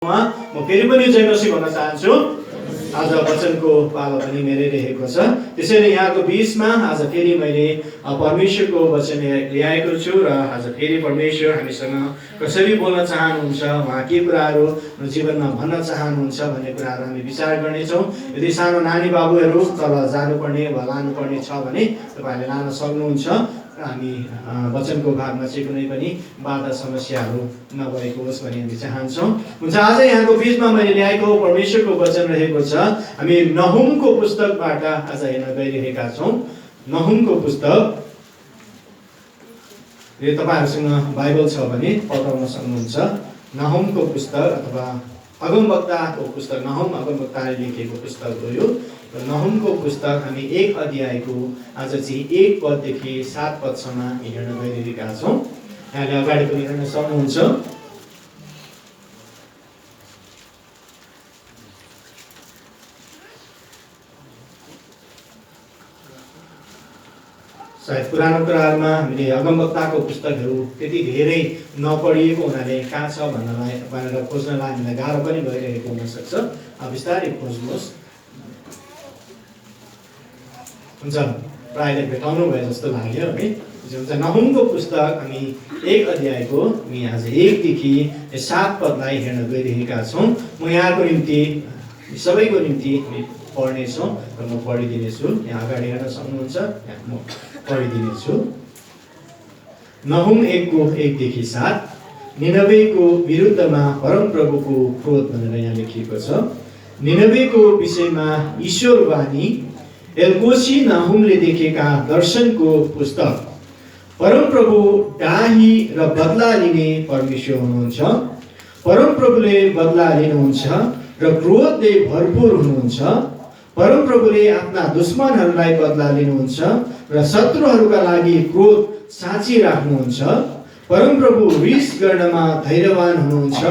म फेरि पनि जय मसीह भन्न चाहन्छु। आज वचनको पालो पनि मेरै रहेको छ। त्यसैले यहाँको बीचमा आज फेरि मैले परमेश्वरको वचन ल्याएको छु र आज फेरि परमेश्वर हामीसँग कसरी बोल्न चाहनुहुन्छ, उहाँ के कुराहरू जीवनमा भन्न चाहनुहुन्छ भन्ने कुराहरू हामी विचार गर्नेछौँ। यदि सानो नानी बाबुहरू तल जानुपर्ने वा लानुपर्ने छ भने तपाईँहरूले लान सक्नुहुन्छ। हामी वचनको भागमा चाहिँ कुनै पनि बाधा समस्याहरू नभएको होस् भन्ने हामी चाहन्छौँ। हुन्छ, आज यहाँको बीचमा मैले ल्याएको परमेश्वरको वचन रहेको छ। हामी नहुमको पुस्तकबाट आज हेर्न गइरहेका छौँ। नहुमको पुस्तक, यो तपाईँहरूसँग बाइबल छ भने पढाउन सक्नुहुन्छ। नहुमको पुस्तक अथवा अगमवक्ताको पुस्तक, नहुम अगमवक्ताले लेखेको पुस्तक हो यो। नहुमको पुस्तक हामी 1 अध्यायको आज चाहिँ 1 पददेखि 7 पदसम्म हेर्न गइरहेका छौँ। यहाँले अगाडि पनि हेर्न सक्नुहुन्छ। सायद पुरानो कुराहरूमा हामीले अगमवक्ताको पुस्तकहरू त्यति धेरै नपढिएको हुनाले कहाँ छ भनेर खोज्नलाई हामीलाई गाह्रो पनि भइरहेको हुनसक्छ। बिस्तारै खोज्नुहोस्। हुन्छ, प्रायःले भेटाउनु भयो जस्तो लाग्यो है। हुन्छ, नहुमको पुस्तक हामी 1 अध्यायको हामी आज 1 देखि 7 पदलाई हेर्न गइरहेका छौँ। म यहाँको निम्ति सबैको निम्ति हामी पढ्नेछौँ र म पढिदिनेछु। यहाँ अगाडि हेर्न सक्नुहुन्छ, यहाँ म पढिदिनेछु। नहुम 1 देखि 7। निनवेको विरुद्धमा परमप्रभुको क्रोध भनेर यहाँ लेखिएको छ। निनवेको विषयमा ईश्वरवाणी, एल्कोसी नाहुमले देखेका दर्शनको पुस्तक। परमप्रभु डाही र बदला लिने परमेश्वर हुनुहुन्छ। परमप्रभुले बदला लिनुहुन्छ र क्रोधले भरपुर हुनुहुन्छ। परमप्रभुले आफ्ना दुश्मनहरूलाई बदला लिनुहुन्छ र शत्रुहरूका लागि क्रोध साँची राख्नुहुन्छ। परमप्रभु रिस गर्नमा धैर्यवान हुनुहुन्छ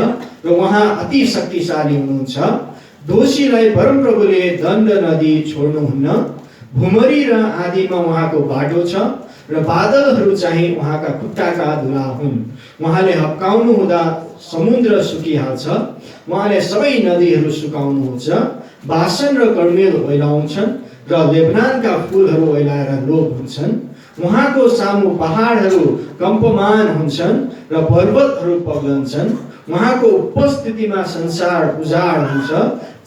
र उहाँ अति शक्तिशाली हुनुहुन्छ। दोषीलाई परमप्रभुले दण्ड नदी छोड्नुहुन्न। भुमरी र आदिमा उहाँको बाटो छ र बादलहरू चाहिँ उहाँका खुट्टाका धुला हुन्। उहाँले हप्काउनु हुँदा समुद्र सुकिहाल्छ। उहाँले सबै नदीहरू सुकाउनुहुन्छ। बासन र कर्मेल ओइलाउँछन् र लेबनानका फुलहरू ओइलाएर लोभ हुन्छन्। उहाँको सामु पहाडहरू कम्पमान हुन्छन् र पर्वतहरू पग्लन्छन्। उहाँको उपस्थितिमा संसार उजाड हुन्छ।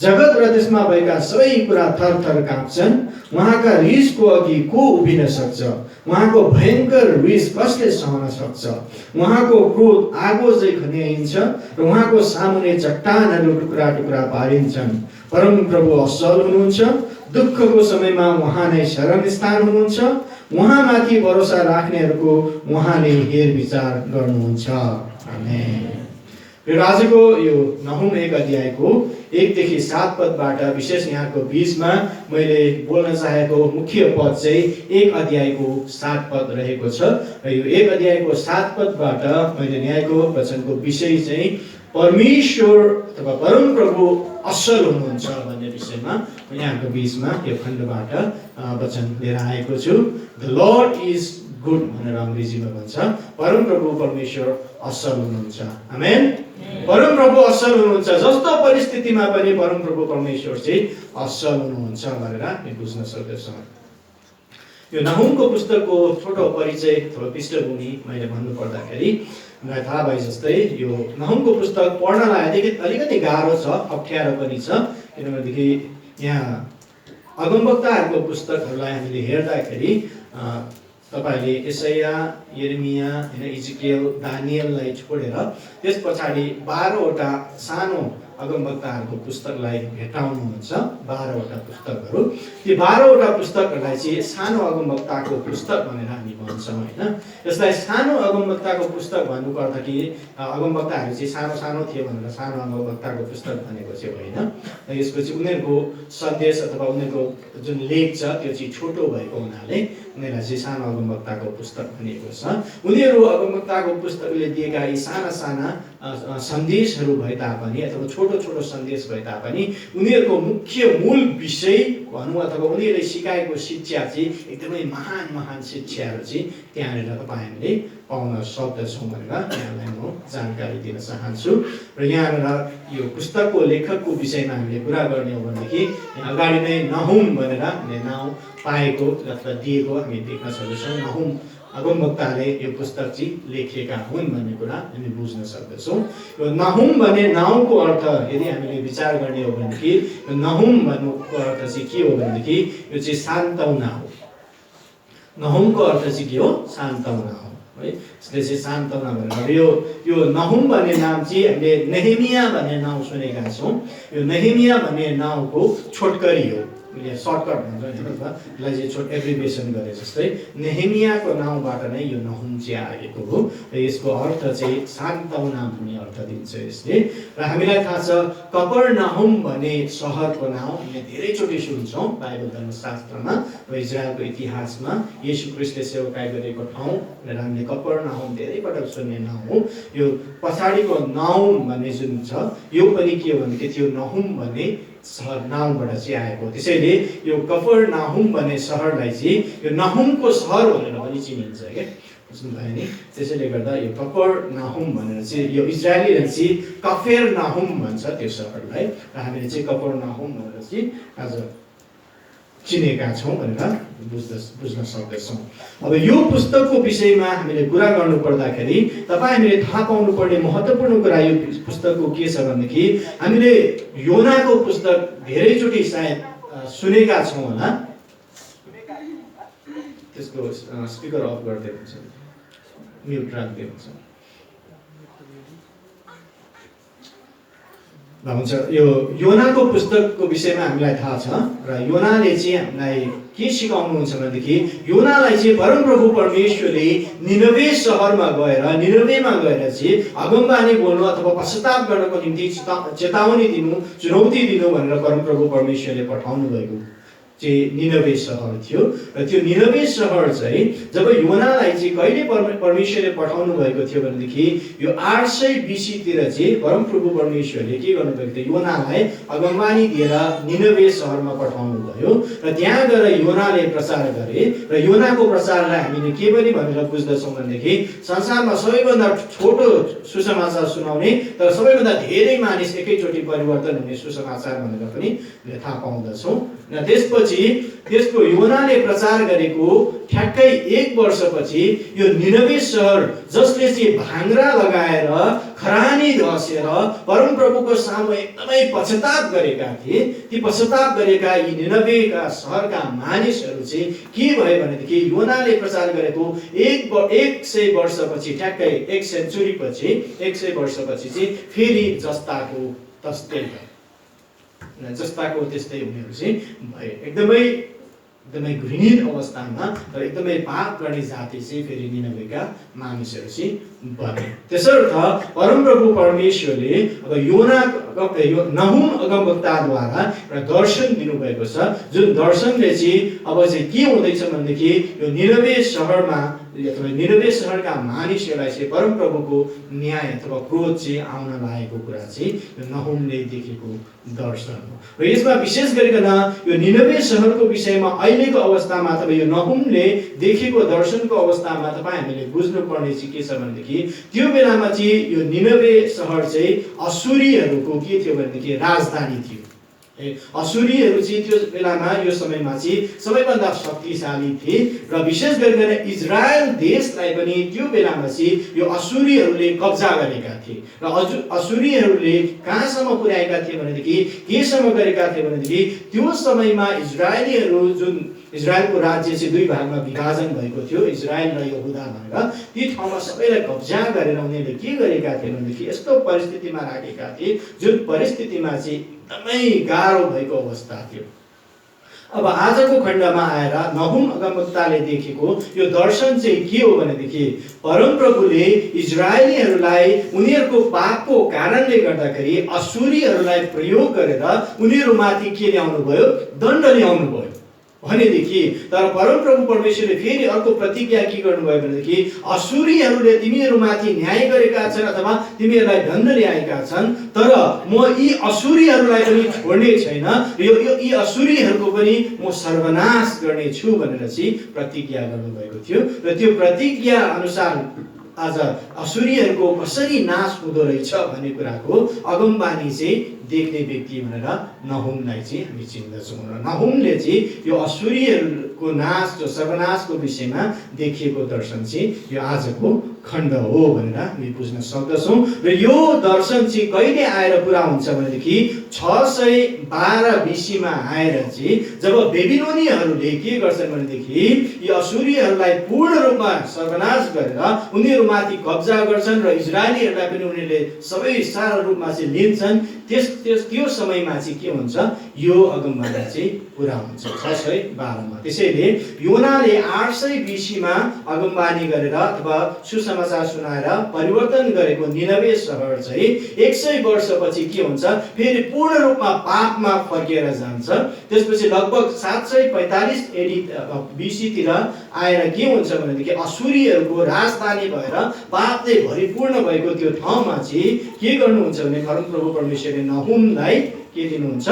जगत र त्यसमा भएका सबै कुरा थरथर काँप्छन्। उहाँका रिसको अघि को उभिन सक्छ? उहाँको भयङ्कर रिस कसले सहन सक्छ? उहाँको क्रोध आगो झैँ खन्याइन्छ र उहाँको सामुने चट्टानहरू टुक्रा टुक्रा पारिन्छन्। परमप्रभु असल हुनुहुन्छ। दुःखको समयमा उहाँ नै शरणस्थान हुनुहुन्छ। उहाँमाथि भरोसा राख्नेहरूको उहाँले हेरविचार गर्नुहुन्छ। आमेन। आजको यो नहुम 1 अध्यायको 1 देखि 7 पदबाट विशेष यहाँको बीचमा मैले बोल्न चाहेको मुख्य पद चाहिँ 1 अध्यायको 7 पद रहेको छ। र यो 1 अध्यायको 7 पदबाट मैले ल्याएको वचनको विषय चाहिँ परमेश्वर अथवा परमप्रभु असल हुनुहुन्छ भन्ने विषयमा यहाँको बीचमा यो खण्डबाट वचन लिएर आएको छु। द लर्ड इज गुड भनेर अङ्ग्रेजीमा भन्छ। परमप्रभु परमेश्वर असल हुनुहुन्छ। आमेन। परमप्रभु असल हुनुहुन्छ। जस्तो परिस्थितिमा पनि परमप्रभु परमेश्वर चाहिँ असल हुनुहुन्छ भनेर हामी बुझ्न सक्दछौँ। यो नहुमको पुस्तकको छोटो परिचय अथवा पृष्ठभूमि मैले भन्नु पर्दाखेरि मलाई थाहा भए जस्तै यो नहुमको पुस्तक पढ्नलाई अलिकति गाह्रो छ, अप्ठ्यारो पनि छ। किनभनेदेखि यहाँ अगमवक्ताहरूको पुस्तकहरूलाई हामीले हेर्दाखेरि तपाईँले यसैया, यिर्मिया, इजकियल, दानियललाई छोडेर त्यस पछाडि 12 वटा सानो अगमवक्ताहरूको पुस्तकलाई भेटाउनुहुन्छ। 12 वटा पुस्तकहरू। ती 12 वटा पुस्तकहरूलाई चाहिँ सानो अगमवक्ताको पुस्तक भनेर हामी भन्छौँ होइन। यसलाई सानो अगमवक्ताको पुस्तक भन्नुपर्दाखेरि अगमवक्ताहरू चाहिँ सानो सानो थियो भनेर सानो अगमवक्ताको पुस्तक भनेको चाहिँ होइन। यसको चाहिँ उनीहरूको सन्देश अथवा उनीहरूको जुन लेख छ त्यो चाहिँ छोटो भएको हुनाले उनीहरूलाई चाहिँ सानो अगमवक्ताको पुस्तक भनिएको छ। उनीहरू अगमवक्ताको पुस्तकले दिएका यी साना साना सन्देशहरू भए तापनि अथवा छोटो छोटो सन्देश भए तापनि उनीहरूको मुख्य मूल विषय भनौँ अथवा उनीहरूले सिकाएको शिक्षा चाहिँ एकदमै महान महान शिक्षाहरू चाहिँ त्यहाँनिर तपाईँ हामीले पाउन सक्दछौँ भनेर यहाँलाई म जानकारी दिन चाहन्छु। र यहाँनिर यो पुस्तकको लेखकको विषयमा हामीले कुरा गर्ने हो भनेदेखि अगाडि नै नहुम भनेर हामीले नाउँ पाएको अथवा दिएको हामी देख्न सक्दछौँ। नहुम अगमवक्ताले यो पुस्तक चाहिँ लेखेका हुन् भन्ने कुरा हामी बुझ्न सक्दछौँ। यो नहुम भन्ने नाउँको अर्थ यदि हामीले विचार गर्ने हो भनेदेखि यो नहुम भन्नुको अर्थ चाहिँ के हो भनेदेखि यो चाहिँ सान्तवना हो। नहुमको अर्थ चाहिँ के हो? सान्तवना हो है। यसले चाहिँ सान्तवना भनेर यो नहुम भन्ने नाम चाहिँ हामीले नेहेमिया भन्ने नाउँ सुनेका छौँ। यो नेहेमिया भन्ने नाउँको छोटकरी हो, सर्टकट भन्छ यसलाई चाहिँ एब्रिभिएसन गरे जस्तै नेहेमियाको नाउँबाट नै यो नहुम चाहिँ आएको हो र यसको अर्थ चाहिँ सान्तवना भन्ने अर्थ दिन्छ यसले। र हामीलाई थाहा छ कफरनाहुम भन्ने सहरको नाउँ हामीले धेरैचोटि सुन्छौँ बाइबल धर्मशास्त्रमा र इजरायलको इतिहासमा येशू ख्रिस्टले सेवाकाई गरेको ठाउँ र हामीले कफरनाहुम धेरै पटक सुन्ने नाउँ हो। यो पछाडिको नाउम भन्ने जुन छ यो पनि के हो भनेदेखि त्यो नहुम भन्ने सहर नाउँबाट चाहिँ आएको। त्यसैले यो कफरनाहुम भन्ने सहरलाई चाहिँ यो नहुमको सहर भनेर पनि चिनिन्छ क्या, बुझ्नुभयो नि। त्यसैले गर्दा यो कफरनाहुम भनेर चाहिँ यो इजरायलीले चाहिँ कफेरनाहुम भन्छ त्यो सहरलाई र हामीले चाहिँ कफरनाहुम भनेर चाहिँ आज चिनेका छौँ भनेर बुझ्न सक्दैछौँ। अब यो पुस्तकको विषयमा हामीले कुरा गर्नु पर्दाखेरि तपाईँ हामीले थाहा पाउनुपर्ने महत्त्वपूर्ण कुरा यो पुस्तकको के छ भनेदेखि हामीले योनाको पुस्तक धेरैचोटि सायद सुनेका छौँ होला। त्यसको स्पिकर अफ गर्दै हुन्छ, म्युट राख्दै हुन्छ। हुन्छ, यो योनाको पुस्तकको विषयमा हामीलाई थाहा छ र योनाले चाहिँ हामीलाई के सिकाउनुहुन्छ भनेदेखि योनालाई चाहिँ परमप्रभु परमेश्वरले निनवे सहरमा गएर निनवेमा गएर चाहिँ अगमबानी बोल्नु अथवा पश्चाताप गर्नको निम्ति चेतावनी दिनु, चुनौती दिनु भनेर परमप्रभु परमेश्वरले पठाउनु भएको चाहिँ निनवे सहर थियो। र त्यो निनवे सहर चाहिँ जब योनालाई चाहिँ कहिले परमेश्वरले पठाउनु भएको थियो भनेदेखि यो 800 BC-तिर चाहिँ परमप्रभु परमेश्वरले के गर्नुभएको थियो, योनालाई अगमबानी दिएर निनवे सहरमा पठाउनु भयो र त्यहाँ गएर योनाले प्रचार गरे। र योनाको प्रचारलाई हामीले के पनि भनेर बुझ्दछौँ भनेदेखि संसारमा सबैभन्दा छोटो सुसमाचार सुनाउने तर सबैभन्दा धेरै मानिस एकैचोटि परिवर्तन हुने सुसमाचार भनेर पनि थाहा पाउँदछौँ। र त्यसपछि त्यसको योनाले प्रचार गरेको ठ्याक्कै 1 वर्षपछि यो निनवे सहर जसले चाहिँ भाङ्रा लगाएर खरानी घसेर परमप्रभुको सामु एकदमै पश्चाताप गरेका थिए, ती पश्चाताप गरेका यी निनवेका सहरका मानिसहरू चाहिँ के भयो भनेदेखि योनाले प्रचार गरेको 100 वर्षपछि ठ्याक्कै 1 सेन्चुरी पछि 100 वर्षपछि चाहिँ फेरि जस्ताको त्यस्तै उनीहरू चाहिँ भए। एकदमै घृणित अवस्थामा र एकदमै पाप गर्ने जाति चाहिँ फेरि निनवेका मानिसहरू चाहिँ बने। त्यसर्थ परमप्रभु परमेश्वरले अब नहुम अगमवक्ताद्वारा एउटा दर्शन दिनुभएको छ, जुन दर्शनले चाहिँ अब चाहिँ के हुँदैछ भनेदेखि यो निनवे सहरमा अथवा निनवे सहरका मानिसहरूलाई चाहिँ परमप्रभुको न्याय अथवा क्रोध चाहिँ आउन लागेको कुरा चाहिँ यो नहुमले देखेको दर्शन हो। र यसमा विशेष गरिकन यो निनवे सहरको विषयमा अहिलेको अवस्थामा अथवा यो नहुमले देखेको दर्शनको अवस्थामा तपाईँ हामीले बुझ्नुपर्ने चाहिँ के छ भनेदेखि त्यो बेलामा चाहिँ यो निनवे सहर चाहिँ असुरीहरूको के थियो भनेदेखि राजधानी थियो। असुरीहरू चाहिँ त्यो बेलामा यो समयमा चाहिँ सबैभन्दा शक्तिशाली थिए र विशेष गरिकन इजरायल देशलाई पनि त्यो बेलामा चाहिँ यो असुरीहरूले कब्जा गरेका थिए। र असुरीहरूले कहाँसम्म पुर्याएका थिए भनेदेखि केसम्म गरेका थिए भनेदेखि त्यो समयमा इजरायलीहरू जुन इजरायलको राज्य चाहिँ 2 भागमा विभाजन भएको थियो, इजरायल र यहुदा भनेर, ती ठाउँमा सबैलाई कब्जा गरेर उनीहरूले के गरेका थिए भनेदेखि यस्तो परिस्थितिमा राखेका थिए जुन परिस्थितिमा चाहिँ एकदमै गाह्रो भएको अवस्था थियो। अब आजको खण्डमा आएर नहुम अगमवक्ताले देखेको यो दर्शन चाहिँ के हो भनेदेखि परमप्रभुले इजरायलीहरूलाई उनीहरूको पापको कारणले गर्दाखेरि असुरीहरूलाई प्रयोग गरेर उनीहरूमाथि के ल्याउनु भयो, दण्ड ल्याउनु भयो। भनेदेखि तर परमप्रभु परमेश्वरले फेरि अर्को प्रतिज्ञा के गर्नुभयो भनेदेखि असुरीहरूले तिमीहरूमाथि न्याय गरेका छन् अथवा तिमीहरूलाई दण्ड ल्याएका छन् तर म यी असुरीहरूलाई पनि छोड्ने छैन यी असुरीहरूको पनि म सर्वनाश गर्नेछु भनेर चाहिँ प्रतिज्ञा गर्नुभएको थियो र त्यो प्रतिज्ञा अनुसार आज असुरीहरूको कसरी नाश हुँदो रहेछ भन्ने कुराको अगमबानी चाहिँ देख्ने व्यक्ति भनेर नहुमलाई चाहिँ हामी चिन्दछौँ र नहुमले चाहिँ यो असुरीहरूको नाश जो सर्वनाशको विषयमा देखिएको दर्शन चाहिँ यो आजको खण्ड हो भनेर हामी बुझ्न सक्दछौँ र यो दर्शन चाहिँ कहिले आएर पुरा हुन्छ भनेदेखि 612 बीसीमा आएर चाहिँ जब बेबिलोनीहरूले के गर्छन् भनेदेखि यो असुरीहरूलाई पूर्ण रूपमा सर्वनाश गरेर उनीहरूमाथि कब्जा गर्छन् र इजरायलीहरूलाई पनि उनीहरूले सबै सारा रूपमा चाहिँ लिन्छन् त्यो समयमा चाहिँ के हुन्छ यो अगमबानी चाहिँ पुरा हुन्छ 612 मा त्यसैले योनाले 800 बीसीमा अगमबानी गरेर अथवा सुसमाचार सुनाएर परिवर्तन गरेको निनवे शहर चाहिँ 100 वर्षपछि के हुन्छ फेरि पूर्ण रूपमा पापमा फर्केर जान्छ त्यसपछि लगभग 745 एडी बीसी तिर आएर के हुन्छ भनेदेखि असुरीहरूको राजधानी भएर पापले भरिपूर्ण भएको त्यो ठाउँमा चाहिँ के गर्नुहुन्छ भने परमप्रभु परमेश्वरले नहुमलाई के दिनुहुन्छ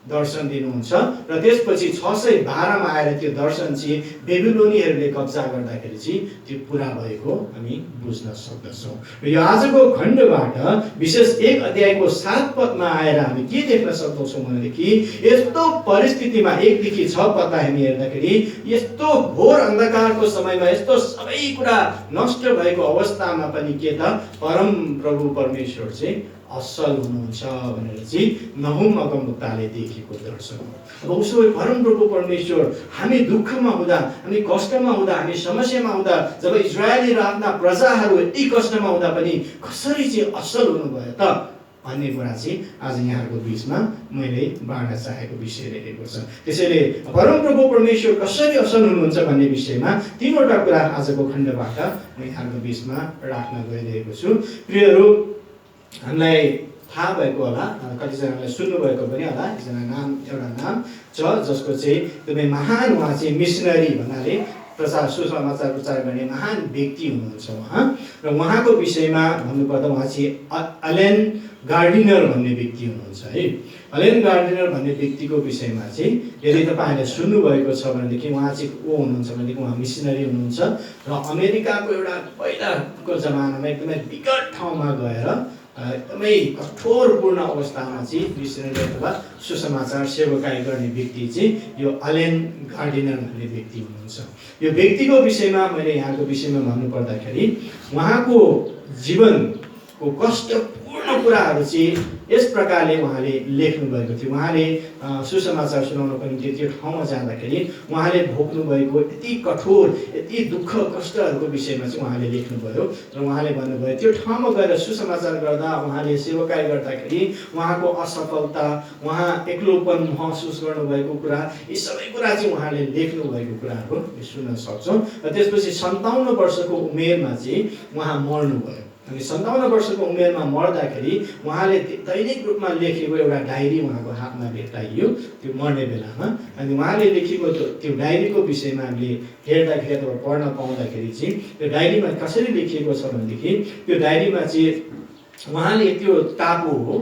दर्शन दिनुहुन्छ र त्यसपछि 612 मा आएर त्यो दर्शन चाहिँ बेबिलोनीहरूले कब्जा गर्दाखेरि चाहिँ त्यो पुरा भएको हामी बुझ्न सक्दछौँ र यो आजको खण्डबाट विशेष 1 अध्यायको 7 पदमा आएर हामी के देख्न सक्दछौँ भनेदेखि यस्तो परिस्थितिमा 1 देखि 6 पदलाई हामी हेर्दाखेरि यस्तो घोर अन्धकारको समयमा यस्तो सबै कुरा नष्ट भएको अवस्थामा पनि के त परम प्रभु परमेश्वर चाहिँ असल हुनुहुन्छ भनेर चाहिँ नहुम अगमवक्ताले देखेको दर्शन हो। अब उसो परमप्रभु परमेश्वर हामी दुःखमा हुँदा हामी कष्टमा हुँदा हामी समस्यामा हुँदा जब इजरायली र आफ्ना प्रजाहरू यति कष्टमा हुँदा पनि कसरी चाहिँ असल हुनुभयो त भन्ने कुरा चाहिँ आज यहाँहरूको बिचमा मैले बाँड्न चाहेको विषय रहेको छ। त्यसैले परमप्रभु परमेश्वर कसरी असल हुनुहुन्छ भन्ने विषयमा 3वटा कुरा आजको खण्डबाट म यहाँहरूको बिचमा राख्न गइरहेको छु। प्रियहरू हामीलाई थाहा भएको होला कतिजनालाई सुन्नुभएको पनि होला एउटा नाम छ जसको चाहिँ एकदमै महान उहाँ चाहिँ मिसनरी भन्नाले सुसमाचार प्रचार गर्ने महान व्यक्ति हुनुहुन्छ उहाँ र उहाँको विषयमा भन्नुपर्दा उहाँ चाहिँ अलेन गार्डिनर भन्ने व्यक्ति हुनुहुन्छ है। अलेन गार्डिनर भन्ने व्यक्तिको विषयमा चाहिँ यदि तपाईँहरूले सुन्नुभएको छ भनेदेखि उहाँ चाहिँ को हुनुहुन्छ भनेदेखि उहाँ मिसनरी हुनुहुन्छ र अमेरिकाको एउटा पहिलाको जमानामा एकदमै विकट ठाउँमा गएर एकदमै कठोरपूर्ण अवस्थामा चाहिँ मिसनरी अथवा सुसमाचार सेवकाई गर्ने व्यक्ति चाहिँ यो अलेन गार्डिनर भन्ने व्यक्ति हुनुहुन्छ। यो व्यक्तिको विषयमा मैले यहाँको विषयमा भन्नुपर्दाखेरि उहाँको जीवनको कष्टपूर्ण कुराहरू चाहिँ यस प्रकारले उहाँले लेख्नु भएको थियो। उहाँले सुसमाचार सुनाउनको निम्ति त्यो ठाउँमा जाँदाखेरि उहाँले भोग्नु भएको यति कठोर यति दुःख कष्टहरूको विषयमा चाहिँ उहाँले लेख्नुभयो र उहाँले भन्नुभयो त्यो ठाउँमा गएर सुसमाचार गर्दा उहाँले सेवकाई गर्दाखेरि उहाँको असफलता उहाँ एक्लोपन महसुस गर्नुभएको कुरा यी सबै कुरा चाहिँ उहाँले लेख्नु भएको कुराहरू सुन्न सक्छौँ। र त्यसपछि 57 वर्षको उमेरमा चाहिँ उहाँ मर्नुभयो अनि 57 वर्षको उमेरमा मर्दाखेरि उहाँले दैनिक रूपमा लेखेको एउटा डायरी उहाँको हातमा भेटाइयो त्यो मर्ने बेलामा। अनि उहाँले लेखेको त्यो डायरीको विषयमा हामीले हेर्दाखेरि अथवा पढ्न पाउँदाखेरि चाहिँ त्यो डायरीमा कसरी लेखिएको छ भनेदेखि त्यो डायरीमा चाहिँ उहाँले त्यो टापु हो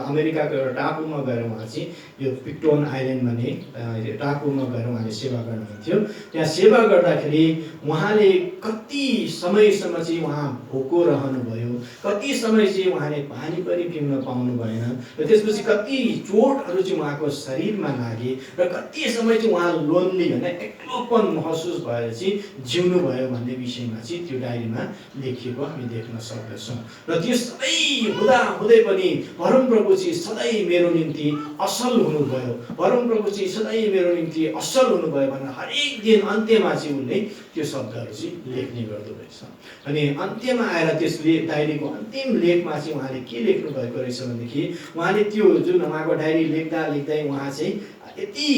अमेरिकाको एउटा टापुमा गएर उहाँ चाहिँ यो पिक्टोन आइल्यान्ड भन्ने टापुमा गएर उहाँले सेवा गर्नुहुन्थ्यो। त्यहाँ सेवा गर्दाखेरि उहाँले कति समयसम्म चाहिँ उहाँ भोको रहनुभयो, कति समय चाहिँ उहाँले पानी पनि पिउन पाउनु भएन र त्यसपछि कति चोटहरू चाहिँ उहाँको शरीरमा लागे र कति समय चाहिँ उहाँ लोन्ली होइन एक्लोपन महसुस भएर चाहिँ जिउनु भयो भन्ने विषयमा चाहिँ त्यो डायरीमा लेखिएको हामी देख्न सक्दछौँ। र त्यो सबै हुँदै पनि परमप्रभु चाहिँ सधैँ मेरो निम्ति असल हुनुभयो, परमप्रभु चाहिँ सधैँ मेरो निम्ति असल हुनुभयो भनेर हरेक दिन अन्त्यमा चाहिँ उनले त्यो शब्दहरू चाहिँ लेख्ने गर्दो रहेछ। अनि अन्त्यमा आएर त्यसले डायरीको अन्तिम लेखमा चाहिँ उहाँले के लेख्नु भएको रहेछ भनेदेखि उहाँले त्यो जुन उहाँको डायरी लेख्दै उहाँ चाहिँ यति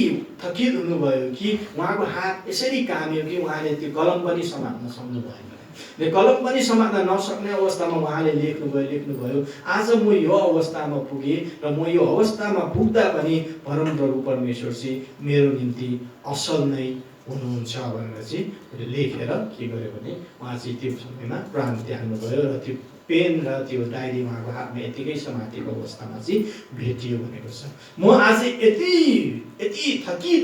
थकित हुनुभयो कि उहाँको हात यसरी काम्यो कि उहाँले त्यो कलम पनि समात्न सक्नु भएन। कलम पनि समात्न नसक्ने अवस्थामा उहाँले लेख्नुभयो आज म यो अवस्थामा पुगेँ र म यो अवस्थामा पुग्दा पनि परमप्रभु परमेश्वर चाहिँ मेरो निम्ति असल नै हुनुहुन्छ भनेर चाहिँ लेखेर के गर्यो भने उहाँ चाहिँ त्यो समयमा प्राण त्याग्नुभयो र त्यो पेन र त्यो डायरी उहाँको हातमा यतिकै समातेको अवस्थामा चाहिँ भेटियो भनेको छ। म आज यति थकित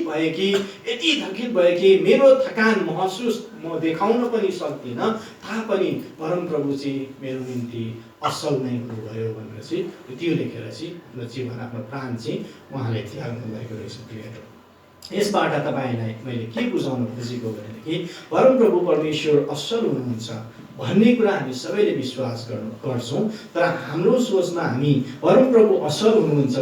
भएँ कि मेरो थकान महसुस म देखाउन पनि सक्दिनँ, तापनि परमप्रभु चाहिँ मेरो निम्ति असल नै हुनुभयो भनेर चाहिँ त्यो लेखेर चाहिँ आफ्नो जीवन आफ्नो प्राण चाहिँ उहाँले त्याग्नु भएको रहेछ। प्रियहरू, यसबाट तपाईँलाई मैले के बुझाउन खोजेको भनेदेखि परमप्रभु परमेश्वर असल हुनुहुन्छ भन्ने कुरा हामी सबैले विश्वास गर्छौँ, तर हाम्रो सोचमा हामी परमप्रभु असल हुनुहुन्छ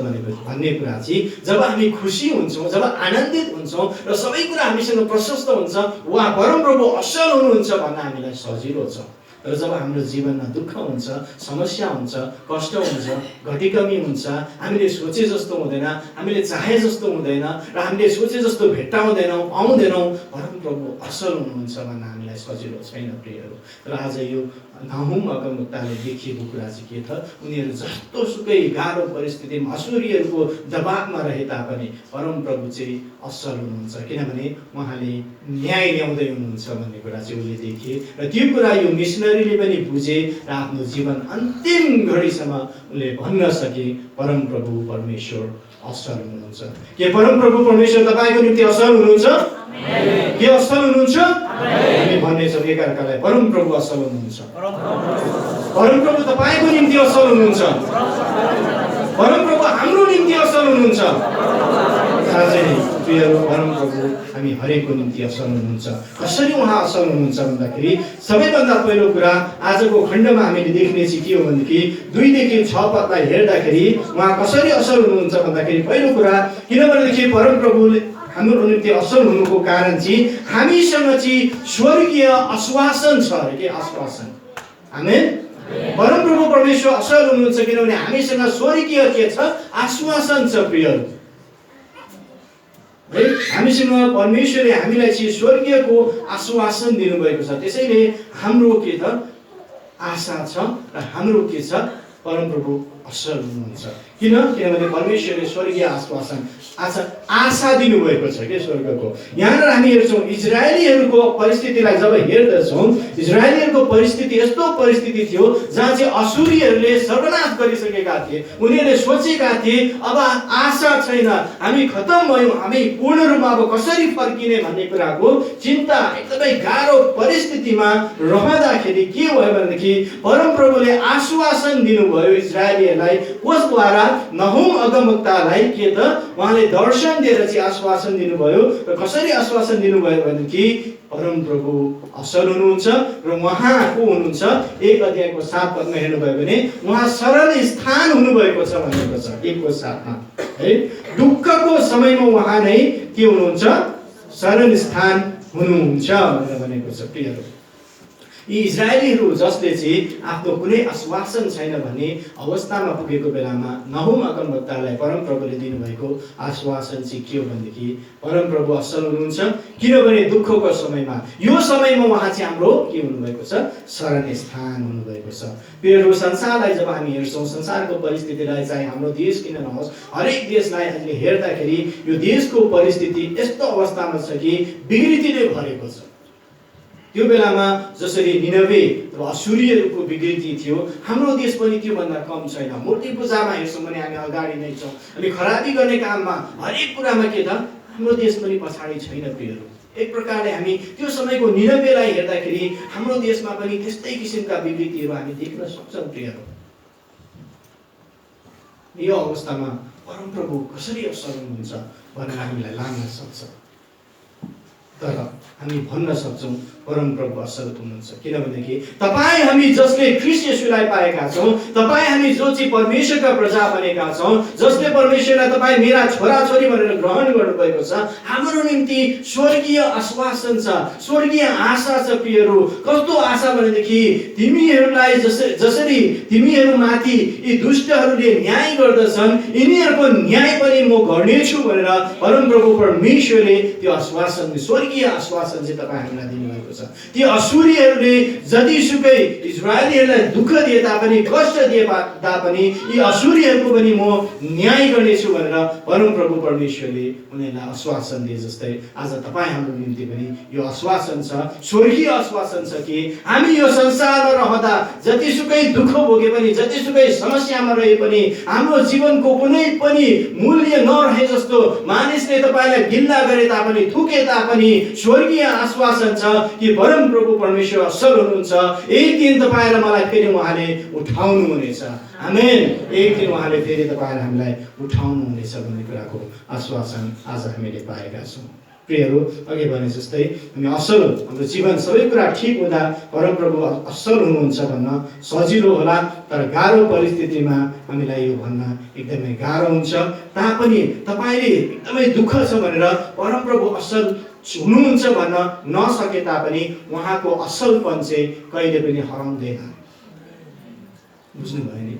भन्ने कुरा चाहिँ जब हामी खुसी हुन्छौँ, जब आनन्दित हुन्छौँ र सबै कुरा हामीसँग प्रशस्त हुन्छ, उहाँ परमप्रभु असल हुनुहुन्छ भन्न हामीलाई सजिलो छ। र जब हाम्रो जीवनमा दुःख हुन्छ, समस्या हुन्छ, कष्ट हुन्छ, घटीकमी हुन्छ, हामीले सोचे जस्तो हुँदैन, हामीले चाहे जस्तो हुँदैन र हामीले सोचे जस्तो भेट्टाउँदैनौँ, पाउँदैनौँ, परमप्रभु असल हुनुहुन्छ भन्न हामीलाई सजिलो छैन। प्रियहरू, र आज यो नाहुम अगमवक्ताले लेखिएको कुरा चाहिँ के त, उनीहरू जस्तो सुकै गाह्रो परिस्थितिमा असुरीहरूको दबावमा रहे तापनि परमप्रभु चाहिँ असल हुनुहुन्छ, किनभने उहाँले न्याय ल्याउँदै हुनुहुन्छ भन्ने कुरा चाहिँ उसले देखे र त्यो कुरा यो मिसनरीले पनि बुझे र आफ्नो जीवन अन्तिम घडीसम्म उनले भन्न सके परमप्रभु परमेश्वर असल हुनुहुन्छ। के परमप्रभु परमेश्वर तपाईँको निम्ति असल हुनुहुन्छ? के असल हुनुहुन्छ? हामी भन्नेछौँ एकअर्कालाई, परमप्रभु असल हुनुहुन्छ। परमप्रभु तपाईँको निम्ति असल हुनुहुन्छ। परमप्रभु हाम्रो निम्ति असल हुनुहुन्छ। साँच्चै नै प्रियहरू, परमप्रभु हामी हरेकको निम्ति असल हुनुहुन्छ। कसरी उहाँ असल हुनुहुन्छ भन्दाखेरि सबैभन्दा पहिलो कुरा आजको खण्डमा हामीले देख्ने चाहिँ के हो भनेदेखि 2-6 पदलाई हेर्दाखेरि उहाँ कसरी असल हुनुहुन्छ भन्दाखेरि पहिलो कुरा, किनभनेदेखि परमप्रभुले हाम्रो निम्ति असल हुनुको कारण चाहिँ हामीसँग चाहिँ स्वर्गीय आश्वासन छ अरे। के आश्वासन? आमेन। परमप्रभु परमेश्वर असल हुनुहुन्छ किनभने हामीसँग स्वर्गीय के छ? आश्वासन छ। प्रियहरू, हामीसँग परमेश्वरले हामीलाई चाहिँ स्वर्गीयको आश्वासन दिनुभएको छ। त्यसैले हाम्रो के त आशा छ र हाम्रो के छ? परमप्रभु असल हुनुहुन्छ। किनभने परमेश्वरले स्वर्गीय आशा दिनुभएको छ के स्वर्गको। यहाँनिर हामी हेर्छौँ इजरायलीहरूको परिस्थितिलाई जब हेर्दछौँ, इजरायलीहरूको परिस्थिति यस्तो परिस्थिति थियो जहाँ चाहिँ असुरीहरूले सर्वनाश गरिसकेका थिए। उनीहरूले सोचेका थिए अब आशा छैन, हामी खतम भयौँ, हामी पूर्ण रूपमा अब कसरी फर्किने भन्ने कुराको चिन्ता, एकदमै गाह्रो परिस्थितिमा रहँदाखेरि के भयो भनेदेखि परमप्रभुले आश्वासन दिनुभयो इजरायलीहरूलाई। कसद्वारा? नाहुम अगमवक्तालाई के त उहाँले दर्शन दिएर चाहिँ आश्वासन दिनुभयो। र कसरी आश्वासन दिनुभयो भनेदेखि परमप्रभु असल हुनुहुन्छ र उहाँ को हुनुहुन्छ? 1 अध्यायको 7 पदमा हेर्नुभयो भने उहाँ शरण स्थान हुनुभएको छ भनेको छ। 1को 7मा है, दुःखको समयमा उहाँ नै के हुनुहुन्छ? शरण स्थान हुनुहुन्छ भनेको छ। प्रियहरू, यी इजरायलीहरू जसले चाहिँ आफ्नो कुनै आश्वासन छैन भन्ने अवस्थामा पुगेको बेलामा नाहुम अगमवक्तालाई परमप्रभुले दिनुभएको आश्वासन चाहिँ के हो भनेदेखि परमप्रभु असल हुनुहुन्छ किनभने दुःखको समयमा, यो समयमा उहाँ चाहिँ हाम्रो के हुनुभएको छ? शरण स्थान हुनुभएको छ। प्रियहरू, संसारलाई जब हामी हेर्छौँ, संसारको परिस्थितिलाई चाहिँ हाम्रो देश किन नहोस्, हरेक देशलाई अहिले हेर्दाखेरि यो देशको परिस्थिति यस्तो अवस्थामा छ कि विकृति नै भरेको छ। त्यो बेलामा जसरी निनवे र असुरीहरूको विकृति थियो, हाम्रो देश पनि त्योभन्दा कम छैन। मूर्ति पूजामा हेर्छौँ भने हामी अगाडि नै छौँ, अनि खराबी गर्ने काममा हरेक कुरामा के त हाम्रो देश पनि पछाडि छैन। प्रियहरू, एक प्रकारले हामी त्यो समयको निनवेलाई हेर्दाखेरि हाम्रो देशमा पनि त्यस्तै किसिमका विकृतिहरू हामी देख्न सक्छौँ। प्रियहरू, यो अवस्थामा परमप्रभु कसरी असल हुनुहुन्छ भनेर हामीलाई लाग्न सक्छ, तर हामी भन्न सक्छौँ परमप्रभु असल हुनुहुन्छ किनभनेदेखि तपाईँ हामी जसले ख्रीष्ट येशूलाई पाएका छौँ, तपाईँ हामी जो चाहिँ परमेश्वरका प्रजा बनेका छौँ, जसले परमेश्वरलाई तपाईँ मेरा छोराछोरी भनेर ग्रहण गर्नुभएको छ, हाम्रो निम्ति स्वर्गीय आश्वासन छ, स्वर्गीय आशा छ। प्रियहरू, कस्तो आशा भनेदेखि तिमीहरूलाई जसरी तिमीहरूमाथि यी दुष्टहरूले न्याय गर्दछन्, यिनीहरूको न्याय पनि म गर्नेछु भनेर परमप्रभु परमेश्वरले त्यो आश्वासन, स्वर्गीय आश्वासन चाहिँ तपाईँ हामीलाई दिनुभएको छ। छ। ती असुरीहरूले जतिसुकै इजरायलीहरूलाई दुःख दिए तापनि, कष्ट दिए तापनि यी असुरीहरूको पनि म न्याय गर्नेछु भनेर परमप्रभु परमेश्वरले उनीहरूलाई आश्वासन दिए जस्तै आज तपाईँ हाम्रो निम्ति पनि यो आश्वासन छ, स्वर्गीय आश्वासन छ कि हामी यो संसारमा रहँदा जतिसुकै दुःख भोगे पनि, जतिसुकै समस्यामा रहे पनि, हाम्रो जीवनको कुनै पनि मूल्य नरहे जस्तो मानिसले तपाईँलाई गिल्ला गरे तापनि, थुके तापनि स्वर्गीय आश्वासन छ कि परमप्रभु परमेश्वर असल हुनुहुन्छ। एक दिन तपाईँ र मलाई फेरि उहाँले उठाउनु हुनेछ। आमेन। एक दिन उहाँले फेरि तपाईँ र हामीलाई उठाउनु हुनेछ भन्ने कुराको आश्वासन आज हामीले पाएका छौँ। प्रियहरू, अघि भने जस्तै हामी असल, हाम्रो जीवन सबै कुरा ठिक हुँदा परमप्रभु असल हुनुहुन्छ भन्न सजिलो होला, तर गाह्रो परिस्थितिमा हामीलाई यो भन्न एकदमै गाह्रो हुन्छ। तापनि तपाईँले एकदमै दुःख छ भनेर परमप्रभु असल हुनुहुन्छ भन्न नसके तापनि उहाँको असलपन चाहिँ कहिले पनि हराउँदैन। बुझ्नुभयो नि?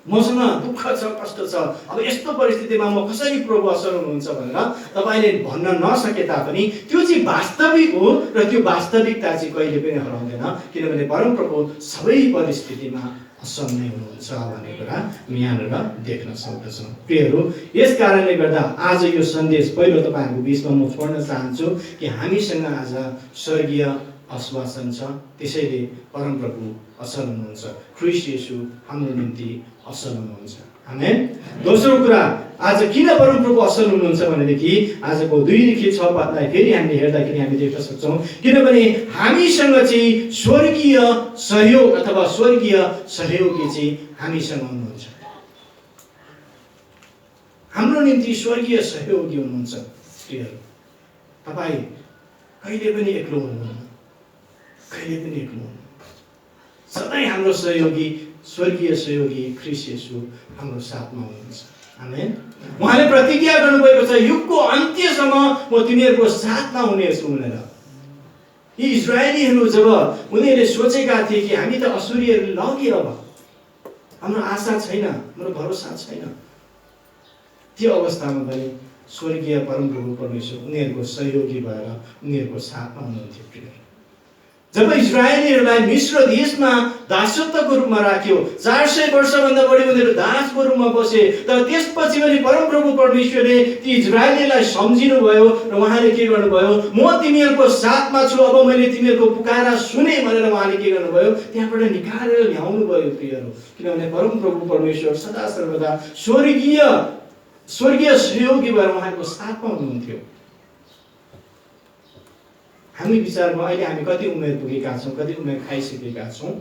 मसँग दुःख छ, कष्ट छ, अब यस्तो परिस्थितिमा म कसरी प्रभु असल हुनुहुन्छ भनेर तपाईँले भन्न नसके तापनि त्यो चाहिँ वास्तविक हो र त्यो वास्तविकता चाहिँ कहिले पनि हराउँदैन, किनभने परमप्रभु सबै परिस्थितिमा असल नै हुनुहुन्छ भन्ने कुरा यहाँनिर देख्न सक्दछौँ। प्रियहरू, यस कारणले गर्दा आज यो सन्देश पहिलो तपाईँहरूको बिचमा म छोड्न चाहन्छु कि हामीसँग आज स्वर्गीय आश्वासन छ, त्यसैले परमप्रभु असल हुनुहुन्छ। ख्रीष्ट येशू हाम्रो निम्ति असल हुनुहुन्छ। आमेन। दोस्रो कुरा, आज किन परमप्रभु असल हुनुहुन्छ भनेदेखि आजको 2 देखि 6 पदलाई फेरि हामीले हेर्दाखेरि हामी देख्न सक्छौँ, किनभने हामीसँग चाहिँ स्वर्गीय सहयोग अथवा स्वर्गीय सहयोगी चाहिँ हामीसँग हुनुहुन्छ। हाम्रो निम्ति स्वर्गीय सहयोगी हुनुहुन्छ। तपाईँ कहिले पनि एक्लो हुनुहुन्न, कहिले पनि एक्लो हुनुहुन्न। सधैँ हाम्रो सहयोगी, स्वर्गीय सहयोगी ख्रीष्ट येशू हाम्रो साथमा हुनुहुन्छ। आमेन। उहाँले प्रतिज्ञा गर्नुभएको छ, युगको अन्त्यसम्म म तिमीहरूको साथमा हुनेछु भनेर। यी इजरायलीहरू जब उनीहरूले सोचेका थिए कि हामी त असुरीहरूले लगे, अब हाम्रो आशा छैन, हाम्रो भरोसा छैन, त्यो अवस्थामा पनि स्वर्गीय परमप्रभु परमेश्वर उनीहरूको सहयोगी भएर उनीहरूको साथमा हुनुहुन्थ्यो। जब इजरायलीहरूलाई मिश्र देशमा दासत्वको रूपमा राख्यो, 400 वर्षभन्दा बढी उनीहरू दासको रूपमा बसे, तर त्यसपछि पनि परमप्रभु परमेश्वरले ती इजरायलीलाई सम्झिनुभयो र उहाँले के गर्नुभयो, म तिमीहरूको साथमा छु, अब मैले तिमीहरूको पुकारा सुने भनेर उहाँले के गर्नुभयो, त्यहाँबाट निकालेर ल्याउनु भयो। प्रियहरू, किनभने परमप्रभु परमेश्वर सदा सर्वदा स्वर्गीय सहयोगी भएर उहाँको साथमा हुनुहुन्थ्यो। हामी विचारमा अहिले हामी कति उमेर पुगेका छौँ, कति उमेर खाइसकेका छौँ,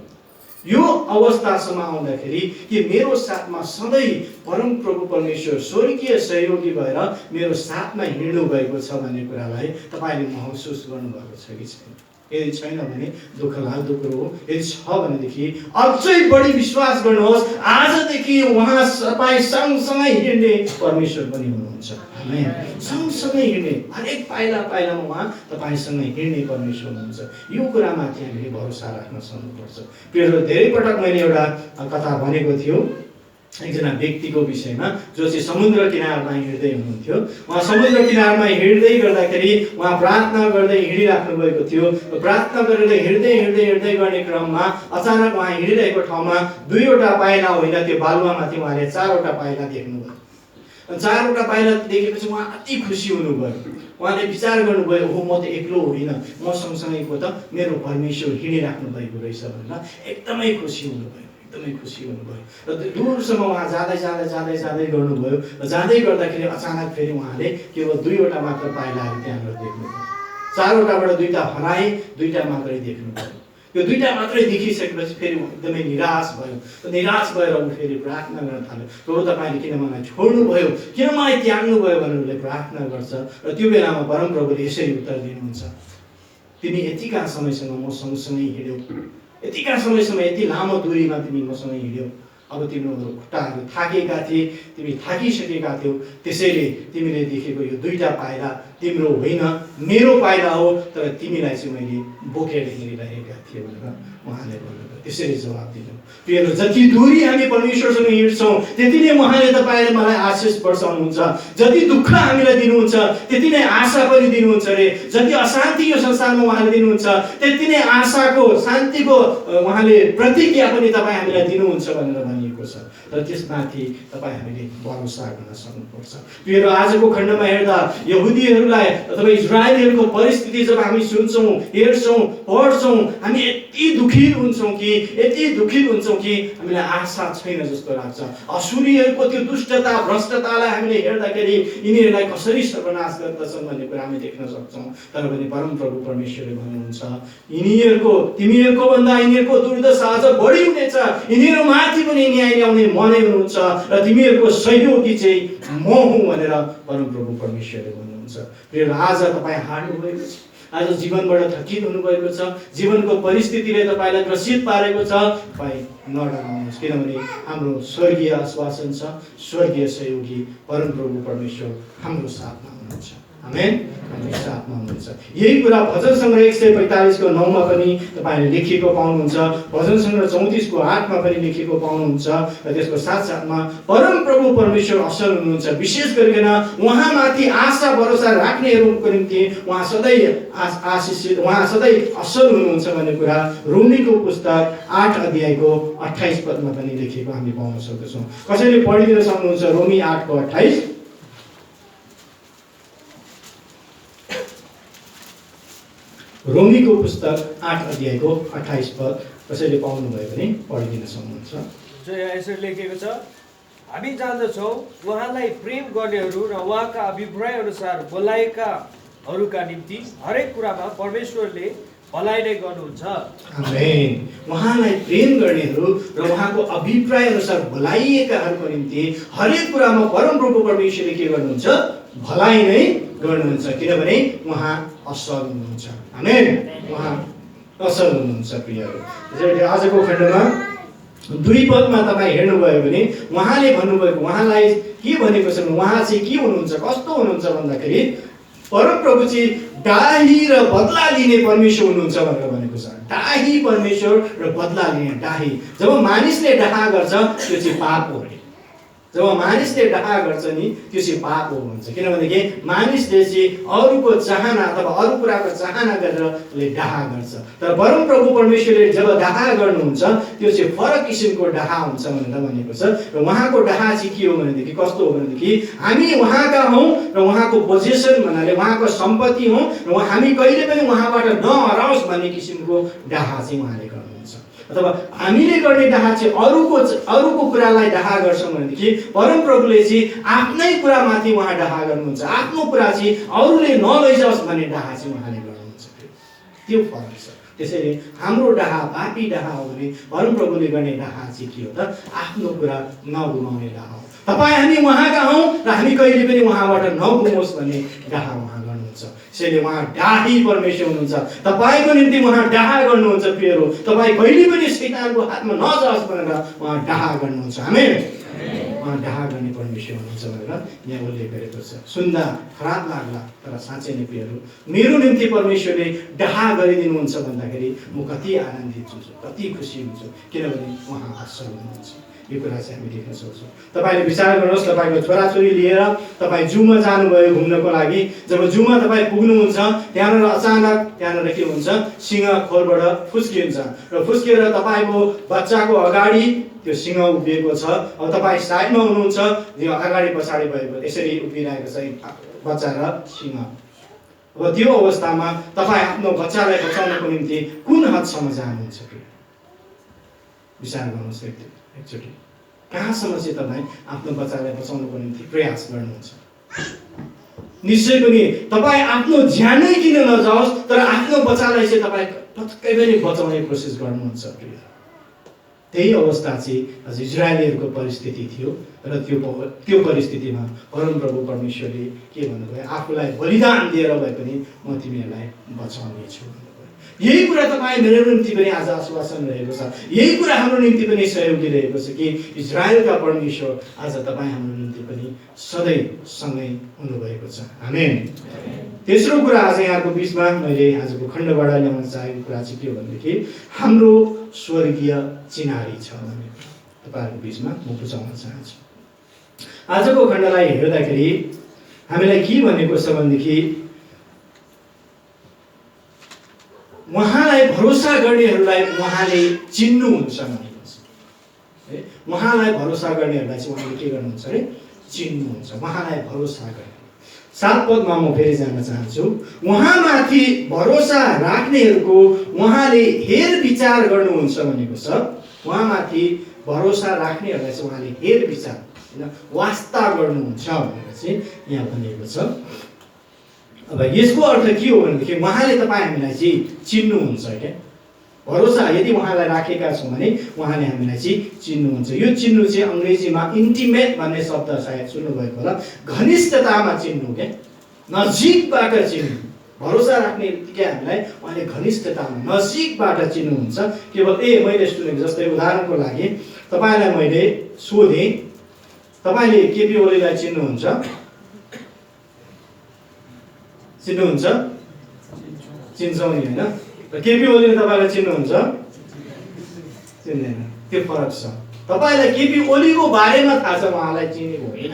यो अवस्थासम्म आउँदाखेरि कि मेरो साथमा सधैँ परमप्रभु परमेश्वर स्वर्गीय सहयोगी भएर मेरो साथमा हिँड्नु भएको छ भन्ने कुरालाई तपाईँले महसुस गर्नुभएको छ कि छैन? यदि छैन भने दुःख लाग्दो कुरो हो। यदि छ भनेदेखि अझै बढी विश्वास गर्नुहोस्, आजदेखि उहाँ तपाईँ सँगसँगै हिँड्ने परमेश्वर पनि हुनुहुन्छ। आमेन। सँगसँगै हिँड्ने, हरेक पाइला पाइलामा उहाँ तपाईँसँग हिँड्ने परमेश्वर हुनुहुन्छ। यो कुरामाथि हामीले भरोसा राख्न सक्नुपर्छ। प्रियहरू, धेरै पटक मैले एउटा कथा भनेको थियो एकजना व्यक्तिको विषयमा, जो चाहिँ समुद्र किनारमा हिँड्दै हुनुहुन्थ्यो। उहाँ समुद्र किनारमा हिँड्दै गर्दाखेरि उहाँ प्रार्थना गर्दै हिँडिराख्नु भएको थियो। प्रार्थना गरेर हिँड्दै गर्ने क्रममा अचानक उहाँ हिँडिरहेको ठाउँमा 2वटा पाइला होइन, त्यो बालुवामाथि उहाँले 4वटा पाइला देख्नुभयो। 4वटा पाइला देखेपछि उहाँ अति खुसी हुनुभयो। उहाँले विचार गर्नुभयो, हो म त एक्लो होइन, म सँगसँगैको त मेरो परमेश्वर हिँडिराख्नु भएको रहेछ भनेर एकदमै खुसी हुनुभयो। र दूरसम्म उहाँ जाँदै गर्नुभयो। र जाँदै गर्दाखेरि अचानक फेरि उहाँले केवल 2वटा मात्र पाइलाहरू त्यहाँबाट देख्नुभयो। 4वटाबाट 2टा हराए, 2टा मात्रै देख्नुभयो। यो 2टा मात्रै देखिसकेपछि फेरि एकदमै निराश भयो। निराश भएर ऊ फेरि प्रार्थना गर्न थाल्यो, प्रभु तपाईँले किन मलाई छोड्नुभयो, किन मलाई त्याग्नुभयो भनेर उसले प्रार्थना गर्छ। र त्यो बेलामा परमप्रभुले यसरी उत्तर दिनुहुन्छ, तिमी यतिका समयसम्म म सँगसँगै हिँड्यौ, यतिका समयसम्म यति लामो दूरीमा तिमी मसँग हिँड्यौ, अब तिम्रो खुट्टाहरू थाकेका थिए, तिमी थाकिसकेका थियौ, त्यसैले तिमीले देखेको यो 2टा पाइला तिम्रो होइन मेरो पाइला हो, तर तिमीलाई चाहिँ मैले बोकेर हिँडिरहेका थिएँ भनेर उहाँले भन्नुभयो। त्यसरी जवाब दिनु। प्रियहरू, जति दूरी हामी परमेश्वरसँग हिँड्छौँ त्यति नै उहाँले तपाईँले मलाई आशिष वर्षाउनुहुन्छ। जति दुःख हामीलाई दिनुहुन्छ त्यति नै आशा पनि दिनुहुन्छ अरे। जति अशान्ति यो संसारमा उहाँले दिनुहुन्छ त्यति नै आशाको, शान्तिको उहाँले प्रतिज्ञा पनि तपाईँ हामीलाई दिनुहुन्छ भनेर भनिएको छ। र त्यसमाथि तपाईँ हामीले भरोसा गर्न सक्नुपर्छ। प्रियहरू, आजको खण्डमा हेर्दा यहुदीहरूलाई अथवा इजरायलीहरूको परिस्थिति जब हामी सुन्छौँ, हेर्छौँ, पढ्छौँ, हामी यति दुखित हुन्छौँ कि हामीलाई आशा छैन जस्तो लाग्छ। असुरीहरूको त्यो दुष्टता, भ्रष्टतालाई हामीले हेर्दाखेरि यिनीहरूलाई कसरी सर्वनाश गर्दछन् भन्ने कुरा हामी देख्न सक्छौँ। तर पनि परमप्रभु परमेश्वरले भन्नुहुन्छ, तिमीहरूको भन्दा यिनीहरूको दुर्दशा अझ बढी हुनेछ, यिनीहरूमाथि पनि न्याय ल्याउने म नै हुनुहुन्छ र तिमीहरूको सहयोगी चाहिँ म हुँ भनेर परमप्रभु परमेश्वरले भन्नुहुन्छ। प्रियहरू, आज तपाईँ हार्नु भएको छ, आज जीवनबाट थकित हुनुभएको छ, जीवनको परिस्थितिले तपाईँलाई ग्रसित पारेको छ, तपाईँ नडराउनुहोस्, किनभने हाम्रो स्वर्गीय आश्वासन छ, स्वर्गीय सहयोगी परमप्रभु परमेश्वर हाम्रो साथमा हुनुहुन्छ। आमेन, हाम्रो साथमा हुनुहुन्छ। यही कुरा भजन सङ्ग्रह 145 9 मा पनि तपाईँले लेखिएको पाउनुहुन्छ, भजन सङ्ग्रह 34 8 मा पनि लेखिएको पाउनुहुन्छ। र त्यसको साथसाथमा परमप्रभु परमेश्वर असल हुनुहुन्छ। विशेष गरिकन उहाँमाथि आशा भरोसा राख्नेहरूको निम्ति उहाँ सधैँ आशिषित, उहाँ सधैँ असल हुनुहुन्छ भन्ने कुरा रोमीको पुस्तक 8 अध्यायको 28 पदमा पनि लेखिएको हामी पाउन सक्दछौँ। कसैले पढिदिन सक्नुहुन्छ रोमी 8 को 28? रोमीको पुस्तक 8 अध्यायको 28 पद कसैले पाउनुभयो भने पढिदिन सक्नुहुन्छ। जो यहाँ यसरी लेखिएको छ, हामी जान्दछौँ उहाँलाई प्रेम गर्नेहरू र उहाँका अभिप्राय अनुसार बोलाएकाहरूका निम्ति हरेक कुरामा परमेश्वरले भलाइ नै गर्नुहुन्छ। आमेन। उहाँलाई प्रेम गर्नेहरू र उहाँको अभिप्राय अनुसार बोलाइएकाहरूको निम्ति हरेक कुरामा परमप्रभु परमेश्वरले के गर्नुहुन्छ? भलाइ नै गर्नुहुन्छ, किनभने उहाँ असल हुनुहुन्छ। आमेन, उहाँ असल हुनुहुन्छ। प्रियहरू, त्यसैले आजको खण्डमा 2 पदमा तपाईँ हेर्नुभयो भने उहाँले भन्नुभएको, उहाँलाई के भनेको छ, उहाँ चाहिँ के हुनुहुन्छ, कस्तो हुनुहुन्छ भन्दाखेरि परमप्रभु चाहिँ डाही र बदला लिने परमेश्वर हुनुहुन्छ भनेर भनेको छ। डाही परमेश्वर र बदला लिने। डाही, जब मानिसले डाहा गर्छ त्यो चाहिँ पाप हो। जब मानिसले डाहा गर्छ नि त्यो चाहिँ पाप हो भन्छ। किनभनेदेखि मानिसले चाहिँ अरूको चाहना अथवा अरू कुराको चाहना गरेर उसले डाहा गर्छ। तर परमप्रभु परमेश्वरले जब डाहा गर्नुहुन्छ त्यो चाहिँ फरक किसिमको डाहा हुन्छ भनेर भनेको छ। र उहाँको डाहा चाहिँ के हो भनेदेखि कस्तो हो भनेदेखि हामी उहाँका हौँ र उहाँको पोजेसन भन्नाले उहाँको सम्पत्ति हौँ र हामी कहिले पनि उहाँबाट नहराओस् भन्ने किसिमको डाहा चाहिँ उहाँले गर्नुहुन्छ। अथवा हामीले गर्ने डाहा चाहिँ अरूको कुरालाई डाहा गर्छौँ भनेदेखि परमप्रभुले चाहिँ आफ्नै कुरामाथि उहाँ डाहा गर्नुहुन्छ। आफ्नो कुरा चाहिँ अरूले नलैजाओस् भन्ने डाहा चाहिँ उहाँले गर्नुहुन्छ। त्यो फरक छ। त्यसैले हाम्रो डाहा पापी डाहा हो भने परमप्रभुले गर्ने डाहा चाहिँ के हो त? आफ्नो कुरा नगुमाउने डाहा हो। तपाईँ हामी उहाँका हौँ र हामी कहिले पनि उहाँबाट नगुमोस् भन्ने डाहा उहाँ गर्नुहुन्छ। त्यसैले उहाँ डाही परमेश्वर हुनुहुन्छ। तपाईँको निम्ति उहाँ डाहा गर्नुहुन्छ। प्रियहरू, तपाईँ कहिले पनि शैतानको हातमा नजाओस् भनेर उहाँ डाहा गर्नुहुन्छ। आमेन। उहाँ डाहा गर्ने परमेश्वर हुनुहुन्छ भनेर यहाँ उल्लेख गरेको छ। सुन्दा खराब लाग्ला, तर साँच्चै नै प्रियहरू, मेरो निम्ति परमेश्वरले डाहा गरिदिनुहुन्छ भन्दाखेरि म कति आनन्दित हुन्छु, कति खुसी हुन्छु, किनभने उहाँ असल हुनुहुन्छ। यो कुरा चाहिँ हामी देख्न सक्छौँ। तपाईँले विचार गर्नुहोस्, तपाईँको छोराछोरी लिएर तपाईँ जूमा जानुभयो घुम्नको लागि। जब जूमा तपाईँ पुग्नुहुन्छ त्यहाँनिर अचानक त्यहाँनिर के हुन्छ? सिंह खोरबाट फुस्किन्छ र फुस्किएर तपाईँको बच्चाको अगाडि त्यो सिंह उभिएको छ। अब तपाईँ साइडमा हुनुहुन्छ, यो अगाडि पछाडि भएको यसरी उभिरहेको छ बच्चा र सिंह। अब त्यो अवस्थामा तपाईँ आफ्नो बच्चालाई बचाउनको निम्ति कुन हदसम्म जानुहुन्छ? विचार गर्नुहोस् एकचोटि। कहाँसम्म चाहिँ तपाईँ आफ्नो बच्चालाई बचाउनको निम्ति प्रयास गर्नुहुन्छ? निश्चय पनि तपाईँ आफ्नो ज्यानै किन नजाओस्, तर आफ्नो बच्चालाई चाहिँ तपाईँ पक्कै पनि बचाउने कोसिस गर्नुहुन्छ। त्यही अवस्था चाहिँ आज इजरायलीहरूको परिस्थिति थियो र त्यो परिस्थितिमा परमप्रभु परमेश्वरले के भन्नुभयो? आफूलाई बलिदान दिएर भए पनि म तिमीहरूलाई बचाउने छु भन्नुभयो। यही कुरा तपाईँ मेरो निम्ति पनि आज आश्वासन रहेको छ। यही कुरा हाम्रो निम्ति पनि सहयोगी रहेको छ कि इजरायलका परमेश्वर आज तपाईँ हाम्रो निम्ति पनि सधैँ सँगै हुनुभएको छ। आमेन। तेस्रो कुरा आज यहाँको बिचमा मैले आजको खण्डबाट ल्याउन चाहेको कुरा चाहिँ के हो भनेदेखि हाम्रो स्वर्गीय चिनारी छ भने तपाईँहरूको बिचमा म बुझाउन चाहन्छु। आजको खण्डलाई हेर्दाखेरि हामीलाई के भनेको छ भनेदेखि उहाँलाई भरोसा गर्नेहरूलाई उहाँले चिन्नुहुन्छ भनेको छ है। उहाँलाई भरोसा गर्नेहरूलाई चाहिँ उहाँले के गर्नुहुन्छ अरे चिन्नुहुन्छ। उहाँलाई भरोसा गर्ने 7 पदमा म फेरि जान चाहन्छु। उहाँमाथि भरोसा राख्नेहरूको उहाँले हेरविचार गर्नुहुन्छ भनेको छ। उहाँमाथि भरोसा राख्नेहरूलाई चाहिँ उहाँले हेरविचार होइन वास्ता गर्नुहुन्छ भनेर चाहिँ यहाँ भनिएको छ। अब यसको अर्थ के हो भनेदेखि उहाँले तपाईँ हामीलाई चाहिँ चिन्नुहुन्छ क्या। भरोसा यदि उहाँलाई राखेका छौँ भने उहाँले हामीलाई चाहिँ चिन्नुहुन्छ। यो चिन्नु चाहिँ अङ्ग्रेजीमा इन्टिमेट भन्ने शब्द सायद सुन्नुभएको होला। घनिष्ठतामा चिन्नु क्या, नजिकबाट चिन्नु। भरोसा राख्ने बित्तिकै हामीलाई उहाँले घनिष्ठतामा नजिकबाट चिन्नुहुन्छ। केवल मैले सुनेको जस्तै उदाहरणको लागि तपाईँलाई मैले सोधेँ तपाईँले केपी ओलीलाई चिन्नुहुन्छ? चिन्नुहुन्छ? चिन्छौँ नि होइन। केपी ओलीले तपाईँलाई चिन्नुहुन्छ? चिन्दैन। त्यो फरक छ। तपाईँलाई केपी ओलीको बारेमा थाहा छ, उहाँलाई चिनेको होइन।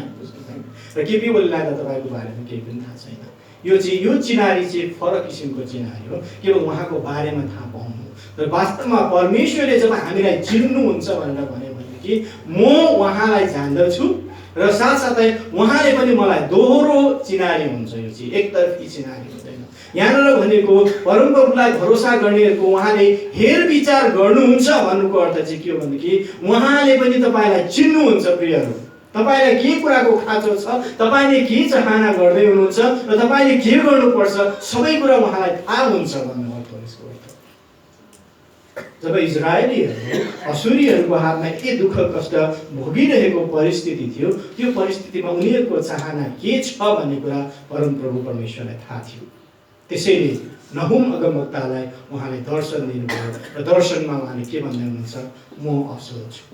र केपी ओलीलाई त तपाईँको बारेमा केही पनि थाहा छैन। यो चिनारी चाहिँ फरक किसिमको चिनारी हो। केवल उहाँको बारेमा थाहा पाउनु। र वास्तवमा परमेश्वरले जब हामीलाई चिन्नुहुन्छ भनेर भन्यो भनेदेखि म उहाँलाई जान्दछु र साथसाथै उहाँले पनि मलाई दोहोरो चिनारी हुन्छ। यो चाहिँ एकतर्फी चिनारी हुँदैन। यहाँनिर भनेको परमप्रभुलाई भरोसा गर्नेहरूको उहाँले हेरविचार गर्नुहुन्छ भन्नुको अर्थ चाहिँ के हो भनेदेखि उहाँले पनि तपाईँलाई चिन्नुहुन्छ। प्रियहरू, तपाईँलाई के कुराको खाँचो छ, तपाईँले के चाहना गर्दै हुनुहुन्छ र तपाईँले के गर्नुपर्छ सबै कुरा उहाँलाई थाहा हुन्छ भन्नु अर्थ हो यसको अर्थ। जब इजरायलीहरू असुरीहरूको हातमा के दुःख कष्ट भोगिरहेको परिस्थिति थियो, त्यो परिस्थितिमा उनीहरूको चाहना के छ भन्ने कुरा परमप्रभु परमेश्वरलाई थाहा थियो। त्यसैले नहुम अगमवक्तालाई उहाँले दर्शन दिनुभयो र दर्शनमा उहाँले के भन्दै हुनुहुन्छ? म असल छु,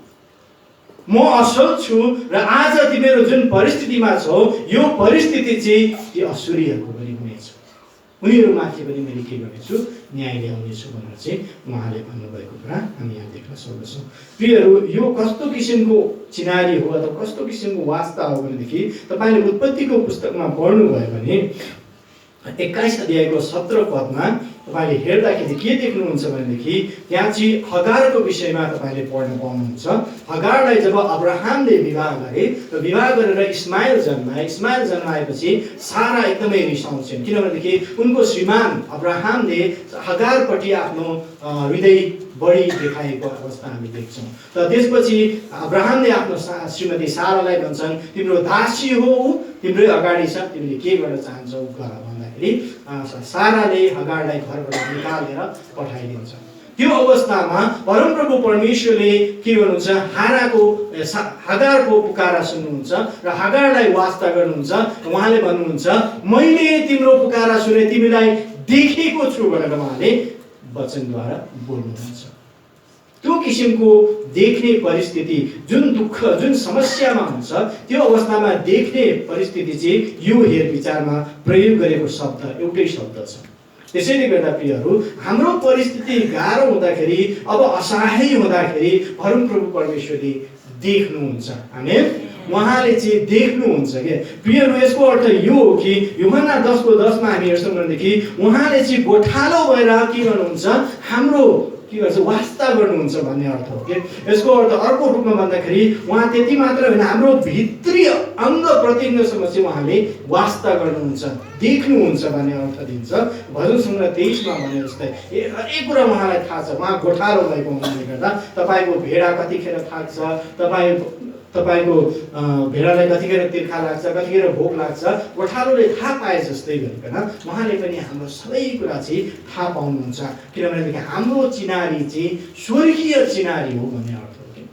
म असल छु र आज तिमीहरू जुन परिस्थितिमा छौ यो परिस्थिति चाहिँ ती असुरीहरूको पनि हुनेछ। उनीहरूमाथि पनि मैले के गर्नेछु? न्याय ल्याउनेछु भनेर चाहिँ उहाँले भन्नुभएको कुरा हामी यहाँ देख्न सक्दछौँ। प्रियहरू, यो कस्तो किसिमको चिनारी हो अथवा कस्तो किसिमको वास्ता हो भनेदेखि तपाईँले उत्पत्तिको पुस्तकमा पढ्नुभयो भने 21 अध्यायको 17 पदमा तपाईँले हेर्दाखेरि के देख्नुहुन्छ भनेदेखि त्यहाँ चाहिँ हगारको विषयमा तपाईँले पढ्न पाउनुहुन्छ। हगारलाई जब अब्राहमले विवाह गरे र विवाह गरेर इस्माइल जन्माए, इस्माइल जन्माएपछि सारा एकदमै रिसाउँछन्। किनभनेदेखि उनको श्रीमान अब्राहमले हगारपट्टि आफ्नो हृदय बढी देखाएको अवस्था हामी देख्छौँ। र त्यसपछि अब्राहमले आफ्नो श्रीमती सारालाई भन्छन्, तिम्रो दासी हो, तिम्रै अगाडि छ, तिमीले के गर्न चाहन्छौ गर भन्दाखेरि साराले हगारलाई घरबाट निकालेर पठाइदिन्छ। त्यो अवस्थामा परमप्रभु परमेश्वरले के गर्नुहुन्छ? हगारको पुकारा सुन्नुहुन्छ र हगारलाई वास्ता गर्नुहुन्छ। उहाँले भन्नुहुन्छ, मैले तिम्रो पुकारा सुने, तिमीलाई देखेको छु भनेर उहाँले वचनद्वारा बोल्नुहुन्छ। त्यो किसिमको देख्ने परिस्थिति, जुन दुःख जुन समस्यामा हुन्छ त्यो अवस्थामा देख्ने परिस्थिति चाहिँ यो हेरविचारमा प्रयोग गरेको शब्द एउटै शब्द छ। त्यसैले गर्दा प्रियहरू, हाम्रो परिस्थिति गाह्रो हुँदाखेरि, अब असहाय हुँदाखेरि परमप्रभु परमेश्वरले देख्नुहुन्छ। आमेन। उहाँले चाहिँ देख्नुहुन्छ के प्रियहरू। यसको अर्थ यो हो कि यूहन्ना 10:10 हामी हेर्छौँ भनेदेखि उहाँले चाहिँ गोठालो भएर के गर्नुहुन्छ? हाम्रो के गर्छ? वास्ता गर्नुहुन्छ भन्ने अर्थ हो कि। यसको अर्थ अर्को रूपमा भन्दाखेरि उहाँ त्यति मात्र होइन, हाम्रो भित्री अङ्ग प्रत्यङ्गसम्म चाहिँ उहाँले वास्ता गर्नुहुन्छ, देख्नुहुन्छ भन्ने अर्थ दिन्छ। भजन सङ्ग्रह 23 भने जस्तै हरेक कुरा उहाँलाई थाहा छ। उहाँ गोठालो भएको हुनाले गर्दा तपाईँको भेडा कतिखेर थाक्छ, तपाईँको भेडालाई कतिखेर तिर्खा लाग्छ, कतिखेर भोक लाग्छ, गोठालोले थाहा पाए जस्तै गरिकन उहाँले पनि हाम्रो सबै कुरा चाहिँ थाहा पाउनुहुन्छ। किनभनेदेखि हाम्रो चिनारी चाहिँ स्वर्गीय चिनारी हो भन्ने अर्थ हो कि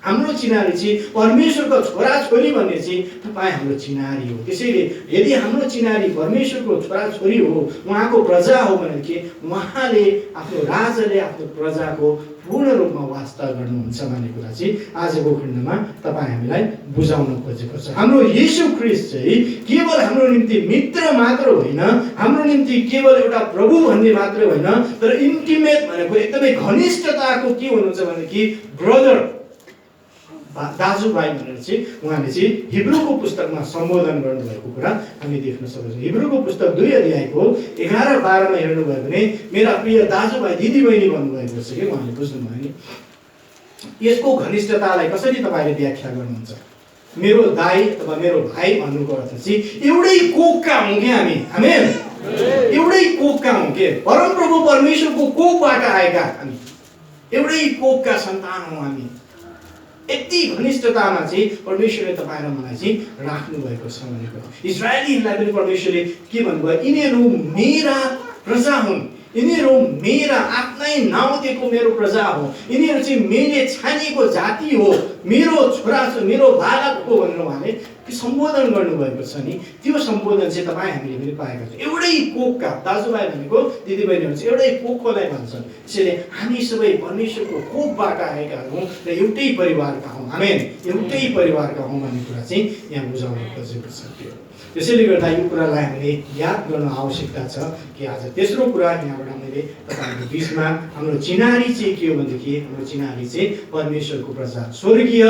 हाम्रो चिनारी चाहिँ परमेश्वरको छोराछोरी भन्ने चाहिँ तपाईँ हाम्रो चिनारी हो। त्यसैले यदि हाम्रो चिनारी परमेश्वरको छोराछोरी हो, उहाँको प्रजा हो भनेदेखि उहाँले आफ्नो राजाले आफ्नो प्रजाको पूर्ण रूपमा वास्ता गर्नुहुन्छ भन्ने कुरा चाहिँ आजको खण्डमा तपाईँ हामीलाई बुझाउन खोजेको छ। हाम्रो येशू ख्रीष्ट चाहिँ केवल हाम्रो निम्ति मित्र मात्र होइन, हाम्रो निम्ति केवल एउटा प्रभु भन्ने मात्र होइन, तर इन्टिमेट भनेको एकदमै घनिष्ठताको के हुनुहुन्छ भनेदेखि ब्रदर, दाजुभाइ भनेर चाहिँ उहाँले चाहिँ हिब्रूको पुस्तकमा सम्बोधन गर्नुभएको कुरा हामी देख्न सक्छौँ। हिब्रूको पुस्तक 2 अध्यायको 11-12मा हेर्नुभयो भने मेरा प्रिय दाजुभाइ दिदीबहिनी भन्नुभएको छ कि उहाँले बुझ्नुभयो नि। यसको घनिष्ठतालाई कसरी तपाईँले व्याख्या गर्नुहुन्छ? मेरो दाइ अथवा मेरो भाइ भन्नुको अर्थ चाहिँ एउटै कोखका हौँ कि हामी, आमेन, एउटै कोखका हौँ के, परमप्रभु परमेश्वरको कोखबाट आएका हामी, एउटै कोखका सन्तान हौँ हामी। यति घनिष्ठतामा चाहिँ परमेश्वरले तपाईँ र मलाई चाहिँ राख्नु भएको छ भनेको। इजरायलीहरूलाई पनि परमेश्वरले के भन्नुभयो? यिनीहरू मेरा प्रजा हुन्, यिनीहरू मेरा आफ्नै नाउँ दिएको मेरो प्रजा हो, यिनीहरू चाहिँ मैले छानिएको जाति हो, मेरो छोरा मेरो बालक हो भनेर उहाँले सम्बोधन गर्नुभएको छ नि। त्यो सम्बोधन चाहिँ तपाईँ हामीले पनि पाएका छौँ। एउटै कोखका दाजुभाइ भनेको दिदीबहिनीहरू चाहिँ एउटै कोखकोलाई भन्छन्। त्यसैले हामी सबै परमेश्वरको कोखबाट आएका हौँ र एउटै परिवारका हौँ, आमेन, एउटै परिवारका हौँ भन्ने कुरा चाहिँ यहाँ बुझाउन खोजेको छ। त्यसैले गर्दा यो कुरालाई हामीले याद गर्न आवश्यकता छ कि आज तेस्रो कुरा यहाँबाट मैले तपाईँहरूको बिचमा हाम्रो चिनारी चाहिँ के हो भनेदेखि हाम्रो चिनारी चाहिँ परमेश्वरको प्रजा, स्वर्गीय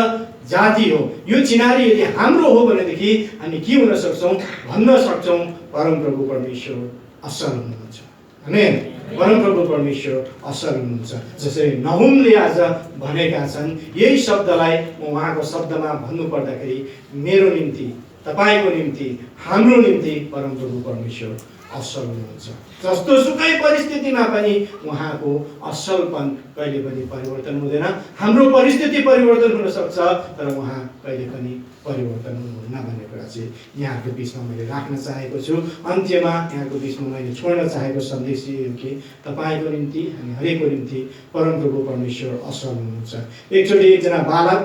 जाति हो। यो चिनारी यदि हाम्रो हो भनेदेखि हामी के हुन सक्छौँ? भन्न सक्छौँ परमप्रभु परमेश्वर असल हुनुहुन्छ, आमेन, परमप्रभु परमेश्वर असल हुनुहुन्छ। जसरी नहुमले आज भनेका छन्, यही शब्दलाई म उहाँको शब्दमा भन्नुपर्दाखेरि मेरो निम्ति, तपाईको निम्ति, हाम्रो निम्ति परमप्रभु परमेश्वर असल हुनुहुन्छ। जस्तो सुकै परिस्थितिमा पनि उहाँको असलपन कहिले पनि परिवर्तन हुँदैन। हाम्रो परिस्थिति परिवर्तन हुन सक्छ तर उहाँ कहिले पनि परिवर्तन हुनुहुन्न भन्ने कुरा चाहिँ यहाँहरूको बिचमा मैले राख्न चाहेको छु। अन्त्यमा यहाँको बिचमा मैले छोड्न चाहेको सन्देश यो हो कि तपाईँको निम्ति हामी हरेकको निम्ति परमप्रभु परमेश्वर असल हुनुहुन्छ। एकचोटि एकजना बालक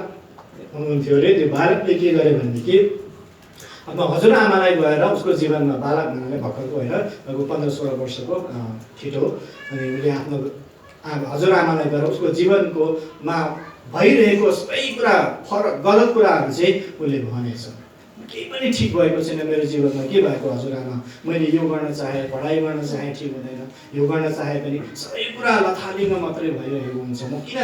हुनुहुन्थ्यो अरे, त्यो बालकले के गरे भनेदेखि अब हजुरआमालाई गएर उसको जीवनमा, बालक हुनाले भर्खरको होइन, लगभग 15-16 वर्षको छिटो, अनि उसले आफ्नो हजुरआमालाई गएर उसको जीवनमा भइरहेको सबै कुरा फरक गलत कुराहरू चाहिँ उसले भनेछ। केही पनि ठिक भएको छैन मेरो जीवनमा, के भएको हजुरआमा, मैले यो गर्न चाहे, पढाइ गर्न चाहे ठिक हुँदैन, यो गर्न चाहे पनि सबै कुरा लथालिङ्ग मात्रै भइरहेको हुन्छ, म किन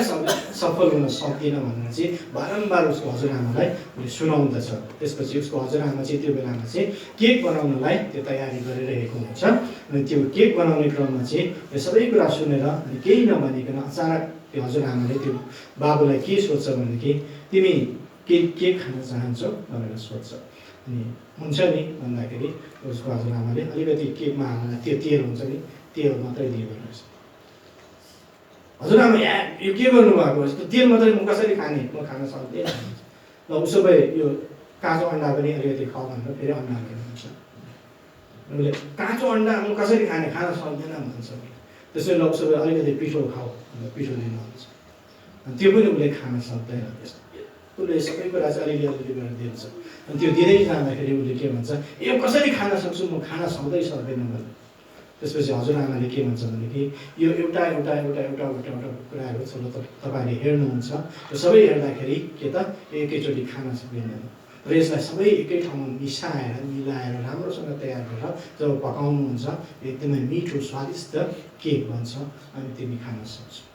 सफल हुन सक्दिनँ भनेर चाहिँ बारम्बार उसको हजुरआमालाई उसले सुनाउँदछ। त्यसपछि उसको हजुरआमा चाहिँ त्यो बेलामा चाहिँ केक बनाउनलाई त्यो तयारी गरिरहेको हुन्छ। अनि त्यो केक बनाउने क्रममा चाहिँ यो सबै कुरा सुनेर अनि केही नभनिकन अचानक त्यो हजुरआमाले त्यो बाबुलाई के सोध्छ भनेदेखि, तिमी केक खान चाहन्छौ भनेर सोध्छ। अनि हुन्छ नि भन्दाखेरि उसको हजुरआमाले अलिकति केकमा हाल्न त्यो तेल हुन्छ नि, तेल मात्रै दिएको रहेछ। हजुरआमा यो के गर्नुभएको, यस्तो तेल मात्रै म कसरी खाने, म खान सक्दिनँ। ल उसो भए यो काँचो अन्डा पनि अलिकति खाऊ भनेर फेरि अन्डा हालिदिनुहुन्छ। उसले काँचो अन्डा म कसरी खाने, खान सक्दैन भन्छ। त्यसैले ल उसो भए अलिकति पिठो खाऊ भनेर पिठो दिनुहुन्छ। अनि त्यो पनि उसले खान सक्दैन। उसले सबै कुरा चाहिँ अलिअलि गरेर दिन्छ। अनि त्यो दिँदै जाँदाखेरि उसले के भन्छ, यो कसरी खान सक्छु, म खान सक्दैन भने। त्यसपछि हजुरआमाले के भन्छ भनेदेखि यो एउटा एउटा एउटा एउटा एउटा एउटा कुराहरू छ, तपाईँले हेर्नुहुन्छ, यो सबै हेर्दाखेरि के त एकैचोटि खान सकिँदैन र यसलाई सबै एकै ठाउँमा मिसाएर मिलाएर राम्रोसँग तयार गरेर जब पकाउनुहुन्छ एकदमै मिठो स्वादिष्ट केक बन्छ अनि तिमी खान सक्छौ।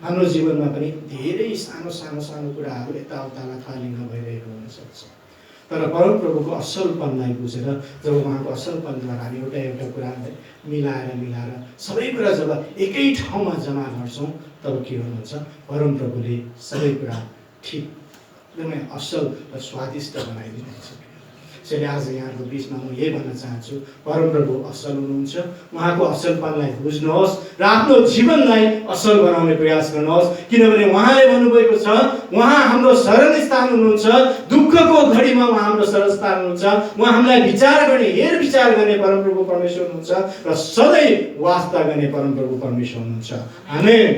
हाम्रो जीवनमा पनि धेरै सानो सानो सानो कुराहरू यताउता लथालिङ्ग भइरहेको हुनसक्छ, तर परमप्रभुको असलपनलाई बुझेर जब उहाँको असलपनद्वारा हामी एउटा एउटा कुरालाई मिलाएर सबै कुरा जब एकै ठाउँमा जम्मा गर्छौँ तब के हुनुहुन्छ, परमप्रभुले सबै कुरा ठिक एकदमै असल र स्वादिष्ट बनाइदिनुहुन्छ। त्यसैले आज यहाँको बिचमा म यही भन्न चाहन्छु, परमप्रभु असल हुनुहुन्छ। उहाँको असलपनलाई बुझ्नुहोस् र आफ्नो जीवनलाई असल बनाउने प्रयास गर्नुहोस्, किनभने उहाँले भन्नुभएको छ उहाँ हाम्रो शरणस्थान हुनुहुन्छ। दुःखको घडीमा उहाँ हाम्रो शरणस्थान हुनुहुन्छ। उहाँ हामीलाई विचार गर्ने, हेरविचार गर्ने परमप्रभु परमेश्वर हुनुहुन्छ र सधैँ वास्ता गर्ने परमप्रभु परमेश्वर हुनुहुन्छ। आमेन।